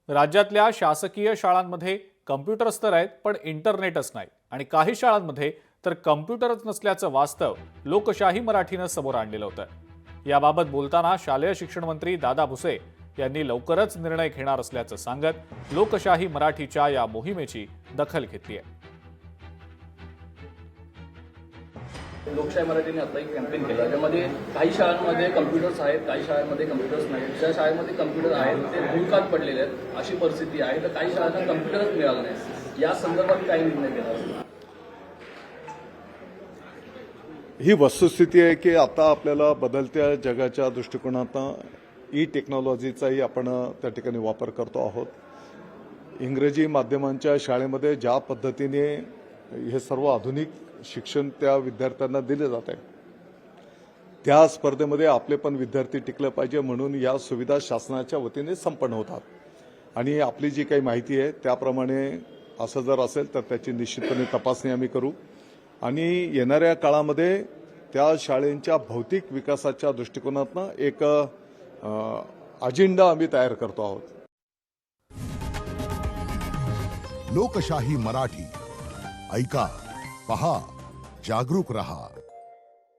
राज्यातल्या शासकीय शाळांमध्ये कम्प्युटर्स तर आहेत, पण इंटरनेटच नाही आणि काही शाळांमध्ये तर कम्प्युटरच नसल्याचं वास्तव लोकशाही मराठीनं समोर आणलेलं होतं। याबाबत बोलताना शालेय शिक्षण मंत्री दादा भुसे यांनी लवकरच निर्णय घेणार असल्याचं सांगत लोकशाही मराठीच्या या मोहिमेची दखल घेतली आहे। लोकशाही मराठीने आता एक कॅम्पेन केला ज्यामध्ये काही शाळांमध्ये कम्प्युटर्स आहेत, काही शाळांमध्ये कम्प्युटर्स नाहीत। ज्या शाळेमध्ये कम्प्युटर आहेत ते भूलकात पडलेले आहेत अशी परिस्थिती आहे, तर काही शाळांना कम्प्युटरच मिळाला नाही। या संदर्भात काही निर्णय घेणार? ही वस्तुस्थिती आहे की आता आपल्याला बदलत्या जगाच्या दृष्टिकोनातून ई टेक्नॉलॉजीचाही आपण त्या ठिकाणी वापर करतो आहोत। इंग्रजी माध्यमांच्या शाळेमध्ये ज्या पद्धतीने हे सर्व आधुनिक शिक्षण त्या विद्यार्थ्यांना दिले जात आहे, त्या स्पर्धेमध्ये आपले पण विद्यार्थी टिकले पाहिजे म्हणून या सुविधा शासनाच्या वतीने संपन्न होतात। आणि आपली जी काही माहिती आहे त्याप्रमाणे असं जर असेल तर त्याची निश्चितपणे तपासणी आम्ही करू आणि येणाऱ्या काळामध्ये त्या शाळेंच्या भौतिक विकासाच्या दृष्टिकोनातून एक अजेंडा आम्ही तयार करतो आहोत। लोकशाही मराठी ऐका, पहा, जागरूक रहा।